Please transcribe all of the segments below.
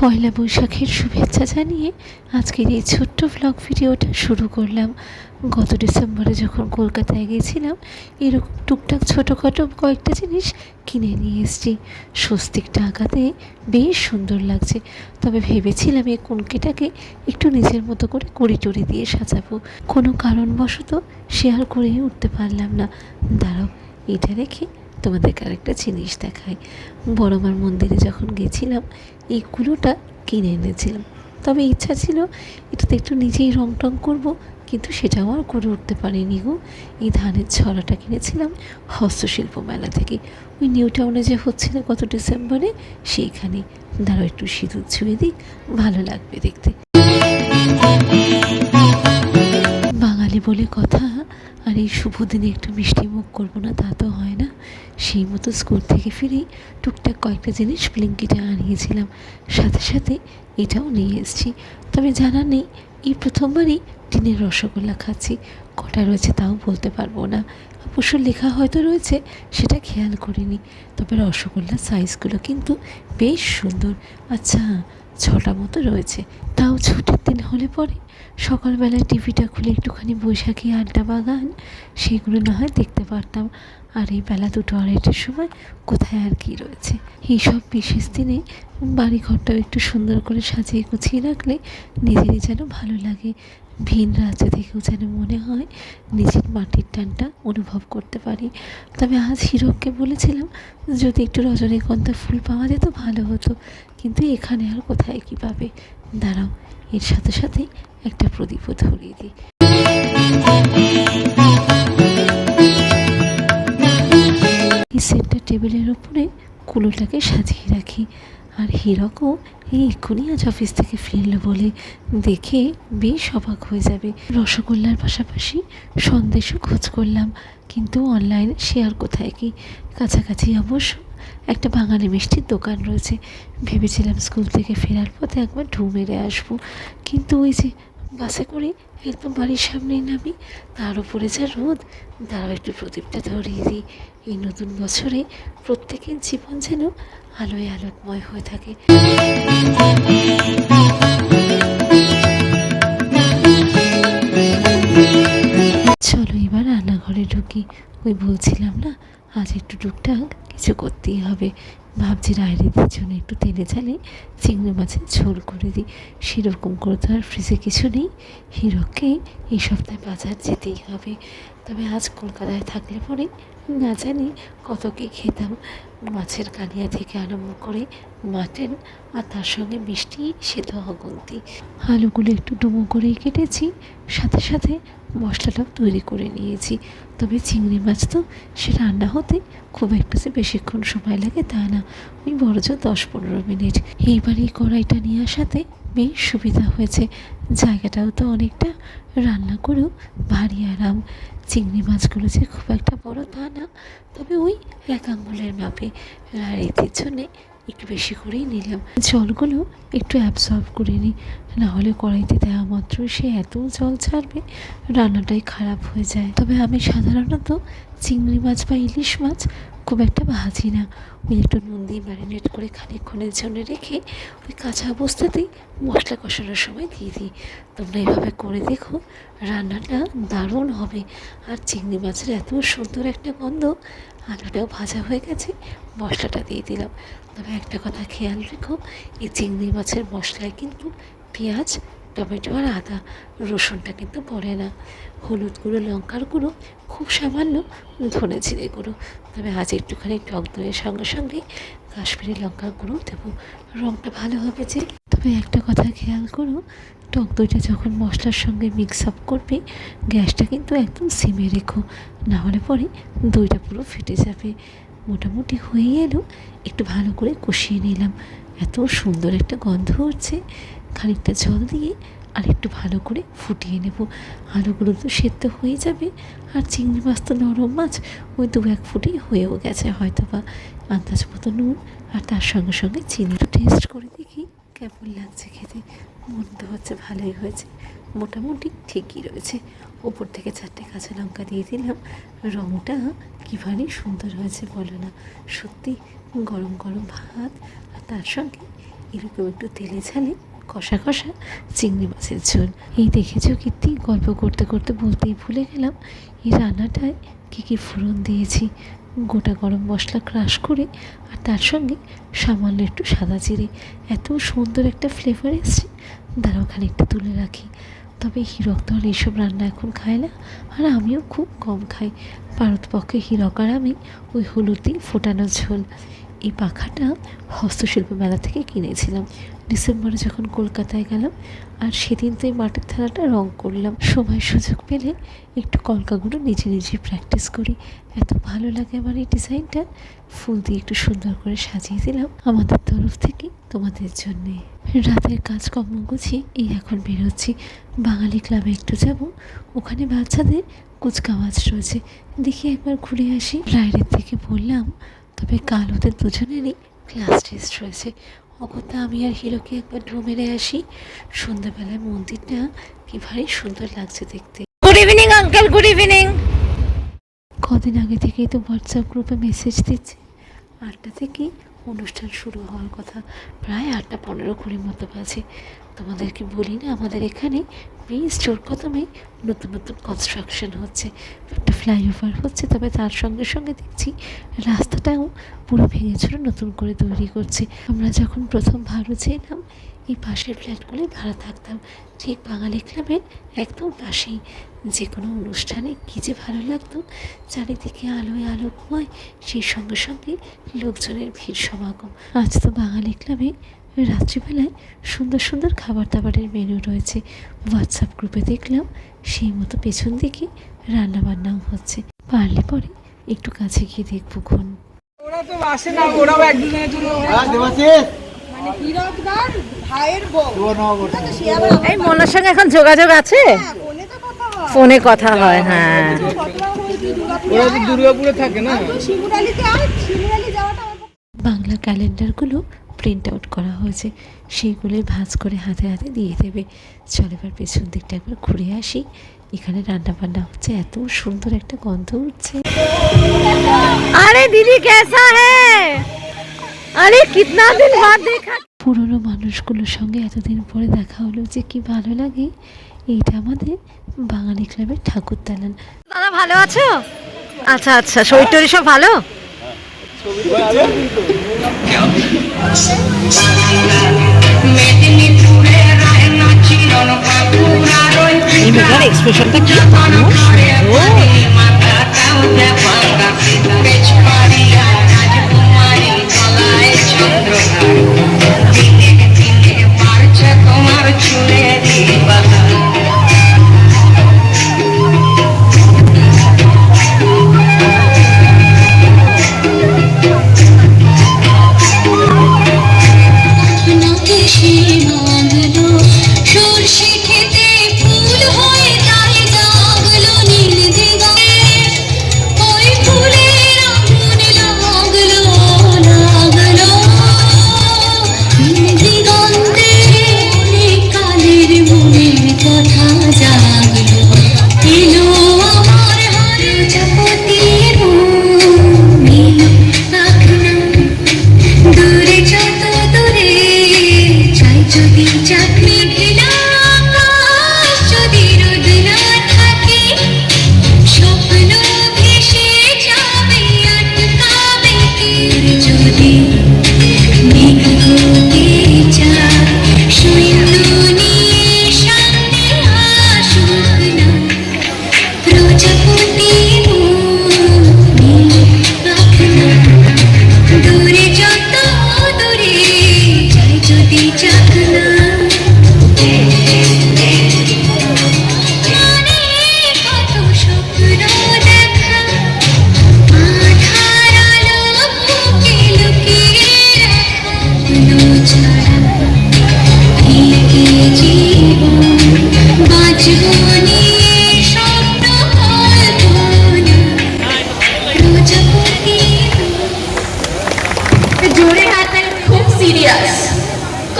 পয়লা বৈশাখের শুভেচ্ছা জানিয়ে আজকের এই ছোট্ট ভ্লগ ভিডিওটা শুরু করলাম। গত ডিসেম্বরে যখন কলকাতায় গিয়েছিলাম, এরকম টুকটাক ছোটোখাটো কয়েকটা জিনিস কিনে নিয়ে এসেছি। স্বস্তিকটা আঁকাতে বেশ সুন্দর লাগছে, তবে ভেবেছিলাম এই কুনকিটাকে একটু নিজের মতো করে কড়ি টড়ি দিয়ে সাজাবো। কোনো কারণবশত শেয়ার করে উঠতে পারলাম না। দাঁড়াও, এটা রেখে তোমাদেরকে আরেকটা জিনিস দেখাই। বড়মার মন্দিরে যখন গেছিলাম, এই কুলোটা কিনে এনেছিলাম, তবে ইচ্ছা ছিল এটাতে একটু নিজেই রং টং করবো, কিন্তু সেটাও আর করে উঠতে পারিনি গো। এই ধানের ছড়াটা কিনেছিলাম হস্তশিল্প মেলা থেকে, ওই নিউ টাউনে যে হচ্ছিল গত ডিসেম্বরে, সেইখানে। দাঁড়াও একটু সিঁদুর ছুঁয়ে দিই, ভালো লাগবে দেখতে। বাঙালি বলে কথা, আর এই শুভ দিনে একটু মিষ্টি মুখ করবো না তা তো হয় না। সেই মতো স্কুল থেকে ফিরেই টুকটাক কয়েকটা জিনিস ব্লিঙ্কিটে আনিয়েছিলাম, সাথে সাথে এটাও নিয়ে এসেছি। তবে জানা নেই, এই প্রথমবারই টিনের রসগোল্লা খাচ্ছি। কটা রয়েছে তাও বলতে পারবো না, অবশ্য লেখা হয়তো রয়েছে, সেটা খেয়াল করিনি। তবে রসগোল্লার সাইজগুলো কিন্তু বেশ সুন্দর। আচ্ছা, 6টা মতো রয়েছে। তাও ছুটির দিন হলে পরে সকালবেলায় টিভিটা খুলে একটুখানি বৈশাখী আড্ডা বা গান, সেগুলো না হয় দেখতে পারতাম। আর এই বেলা 2-2:30টার সময় কোথায় আর কি রয়েছে। এইসব বিশেষ দিনে বাড়িঘরটাও একটু সুন্দর করে সাজিয়ে গুছিয়ে রাখলে নিজেরই যেন ভালো লাগে। ভিন রাজ্য থেকেও যেন মনে হয় নিজের মাটির টানটা অনুভব করতে পারি। তবে আজ হিরককে বলেছিলাম, যদি একটু রজনীগন্ধা ফুল পাওয়া যেত ভালো হতো, কিন্তু এখানে আর কোথায় কী পাবে। দাঁড়াও, এর সাথে সাথে একটা প্রদীপও ধরিয়ে দিই। এই সেন্টার টেবিলের ওপরে কুলোটাকে সাজিয়ে রাখি। আর হিরকও এই এক্ষুনি আজ অফিস থেকে ফিরলো বলে দেখে বেশ অবাক হয়ে যাবে। রসগোল্লার পাশাপাশি সন্দেশও খোঁজ করলাম, কিন্তু অনলাইনে শেয়ার কোথায় কি। কাছাকাছি অবশ্য একটা বাঙালি মিষ্টির দোকান রয়েছে। ভেবেছিলাম স্কুল থেকে ফেরার পথে একবার ঢু মেরে আসবো, কিন্তু ওই যে বাসে করে একদম বাড়ির সামনেই নামি, তার উপরে যা রোদ। দাঁড়াও একটু প্রদীপটা ধরিয়ে দিই। এই নতুন বছরে প্রত্যেকের জীবন যেন আলোয় আলোকময় হয়ে থাকে। চলো এবার রান্নাঘরে ঢুকি। ওই বলছিলাম না, আজ একটু টুকটাক কিছু করতেই হবে। ভাবছি রায়দিদির জন্য একটু তেলে ঝালে চিংড়ি মাছের ঝোল করে দিই। সেরকম করে তো আর ফ্রিজে কিছু নেই। হিরককে এই সপ্তাহে বাজার যেতেই হবে। তবে আজ কলকাতায় থাকলে পরে না জানি কত কী খেতাম। মাছের কালিয়া থেকে আরম্ভ করে মাটন, আর তার সঙ্গে মিষ্টি সে তো অগুন্তি। আলুগুলো একটু ডুমো করেই কেটেছি, সাথে সাথে মশলাটাও তৈরি করে নিয়েছি। তবে চিংড়ি মাছ তো সে রান্না হতে খুব একটা যে বেশিক্ষণ সময় লাগে তা না, ওই বড়জোর 10-15 মিনিট। এইবার এই কড়াইটা নিয়ে আসাতে বেশ সুবিধা হয়েছে। জায়গাটাও তো অনেকটা, রান্না করেও ভারী আরাম। চিংড়ি মাছগুলো যে খুব একটা বড় তা না, তবে ওই 1 আঙুলের মাপে। আর এদের জন্যে একটু বেশি করেই নিলাম। জলগুলো একটু অ্যাবসর্ব করে নিই, নাহলে কড়াইতে দেওয়া মাত্রই সে এত জল ছাড়বে, রান্নাটাই খারাপ হয়ে যায়। তবে আমি সাধারণত চিংড়ি মাছ বা ইলিশ মাছ খুব একটা ভাজি না, ওই একটু নুন দিয়ে ম্যারিনেট করে খানিকক্ষণের জন্য রেখে ওই কাঁচা অবস্থাতেই মশলা কষানোর সময় দিয়ে দিই। তোমরা এভাবে করে দেখো, রান্নাটা দারুণ হবে। আর চিংড়ি মাছের এত সুন্দর একটা গন্ধ। আলুটাও ভাজা হয়ে গেছে, মশলাটা দিয়ে দিলাম। তবে একটা কথা খেয়াল রেখো, এই চিংড়ি মাছের মশলায় কিন্তু পেঁয়াজ, টমেটো আর আদা, রসুনটা কিন্তু পড়ে না। হলুদ গুঁড়ো, লঙ্কার গুঁড়ো, খুব সামান্য ধনে জিরে গুঁড়ো। তবে আজ একটুখানি টক দইয়ের সঙ্গে সঙ্গে কাশ্মীরি লঙ্কার গুঁড়ো দেবো, রঙটা ভালো হবে যে। তবে একটা কথা খেয়াল করো, টক দইটা যখন মশলার সঙ্গে মিক্স আপ করবে, গ্যাসটা কিন্তু একদম সিমে রেখো, নাহলে পরে দইটা পুরো ফেটে যাবে। মোটামুটি হয়ে এলো, একটু ভালো করে কষিয়ে নিলাম। এত সুন্দর একটা গন্ধ উঠছে। খানিকটা জল দিয়ে আর একটু ভালো করে ফুটিয়ে নেব। আলুগুলো তো সেদ্ধ হয়ে যাবে, আর চিংড়ি মাছ তো নরম মাছ, ওই 2-1 ফুটি হয়েও গেছে হয়তো বা। আন্দাজ মতো নুন, আর তার সঙ্গে সঙ্গে চিনি টেস্ট করে দেখি কেমন লাগছে খেতে। মনে তো হচ্ছে ভালোই হয়েছে, মোটামুটি ঠিকই রয়েছে। ওপর থেকে 4টে কাঁচা লঙ্কা দিয়ে দিলাম। রঙটা কী ভারী সুন্দর হয়েছে বলো না। সত্যি গরম গরম ভাত, আর তার সঙ্গে এরকম একটু তেলে ঝালে কষা কষা চিংড়ি মাছের ঝোল। এই দেখেছো কীর্তি, গল্প করতে করতে বলতেই ভুলে গেলাম এই রান্নাটায় কী কী ফোড়ন দিয়েছি। গোটা গরম মশলা ক্রাশ করে আর তার সঙ্গে সামান্য একটু সাদা জিরে, এত সুন্দর একটা ফ্লেভার এসছে। দাঁড়াও খানিকটা তুলে রাখি। তবে হীরক তো আর এইসব রান্না এখন খায় না, আর আমিও খুব কম খাই। পারতপক্ষে হীরক আর আমি ওই হলুদ দিয়ে ফোটানো ঝোল। এই পাখাটা হস্তশিল্প মেলা থেকে কিনেছিলাম ডিসেম্বরে যখন কলকাতায় গেলাম, আর সেদিন তো এই মাটির থালাটা রং করলাম। সময় সুযোগ পেলে একটু কলকাগুলো নিজে নিজে প্র্যাকটিস করি। এত ভালো লাগে আমার এই ডিজাইনটা। ফুল দিয়ে একটু সুন্দর করে সাজিয়ে দিলাম আমাদের তরফ থেকে তোমাদের জন্যে। রাতের কাজকর্ম গুছিয়ে এই এখন বেরোচ্ছি। বাঙালি ক্লাবে একটু যাব, ওখানে বাচ্চাদের কুচকাওয়াজ রয়েছে, দেখি একবার ঘুরে আসি। বাইরের থেকে বললাম, তবে কাল ওদের দুজনেরই ক্লাস টেস্ট রয়েছে। অগত্যা আমি আর হিরোকে একবার ঢু মেরে আসি। সন্ধ্যাবেলায় মন্দিরটা কি ভারী সুন্দর লাগছে দেখতে। Good evening uncle, good evening. কদিন আগে থেকেই তো হোয়াটসঅ্যাপ গ্রুপে মেসেজ দিচ্ছে 8টা থেকে অনুষ্ঠান শুরু হওয়ার কথা। প্রায় 8:15-20 মতো বাজে। তোমাদেরকে বলি না, আমাদের এখানে বেশ জোর কদমে নতুন নতুন কনস্ট্রাকশন হচ্ছে। একটা ফ্লাইওভার হচ্ছে, তবে তার সঙ্গে সঙ্গে দেখছি রাস্তাটাও পুরো ভেঙেচুরে নতুন করে তৈরি করছে। আমরা যখন প্রথম ভারতে এলাম, এই পাশের ফ্ল্যাটগুলোয় ভাড়া থাকতাম, ঠিক বাঙালি ক্লাবের একদম পাশেই। যে কোনো অনুষ্ঠানে কী যে ভালো লাগতো, চারিদিকে আলোয় আলোকময়, সেই সঙ্গে সঙ্গে লোকজনের ভিড় সমাগম। আজ তো বাঙালি ক্লাবে রাত্রিবেলায় সুন্দর সুন্দর খাবার দাবারের মেনু রয়েছে। হোয়াটসঅ্যাপ গ্রুপে দেখলাম সেই মতো পেছন দিকে রান্নাবান্নাও হচ্ছে। পারলে পরে একটু কাছে গিয়ে দেখবো খন। ওরা তো আসে না, ওরাও এক দুজনের জন্য মানে হিরকদার ভাইয়ের বউ। এই মনার সঙ্গে এখন যোগাযোগ আছে? ফোনে কথা হয়। হ্যাঁ, ওরা তো দুর্গাপুরে থাকে না। বাংলা ক্যালেন্ডারগুলো প্রিন্ট আউট করা হয়েছে, সেইগুলোই ভাঁজ করে হাতে হাতে দিয়ে দেবে। চল এবার পেছন দিকটা একবার ঘুরে আসি। এখানে রান্না বান্না হচ্ছে, এত সুন্দর একটা গন্ধ উঠছে। আরে দিদি কেসা হ্যায়? আরে কিতনা দিন বাদ দেখা। পুরনো মানুষগুলোর সঙ্গে এতদিন পরে দেখা হলো যে কি ভালো লাগে। এইটা আমাদের বাঙালি ক্লাবের ঠাকুর দালান। দাদা ভালো আছো? আচ্ছা আচ্ছা, শরীর টরীর সব ভালো? এই মেয়েটার এক্সপ্রেশনটা কি ভালো।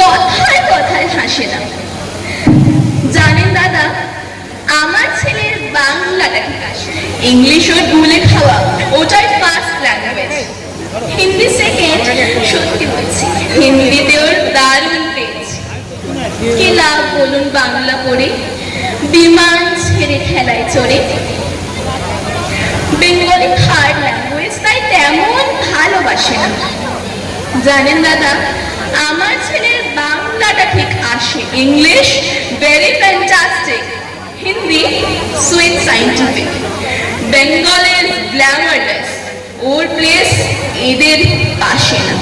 কথায় কথায় হাসে না। জানেন দাদা, আমার ছেলের বাংলাটা ঠিক আসে, ইংলিশ ওই ভুলে খাওয়া ওটাই ফার্স্ট ল্যাঙ্গুয়েজ। হিন্দি সেকেন্ড, সত্যি বলছি হিন্দিতে ওর দারুণ পেজ। কি লাভ বলুন বাংলা পড়ে, বিমান ছেড়ে ঠেলায় চড়ে। বেঙ্গলি হার্ড ল্যাঙ্গুয়েজ, তাই তেমন ভালোবাসে না। জানেন দাদা, আমার ছেলের বাংলাটা ঠিক আসে, English very fantastic, Hindi sweet scientific, Bengal is glamorous, or place এদের পাশে না।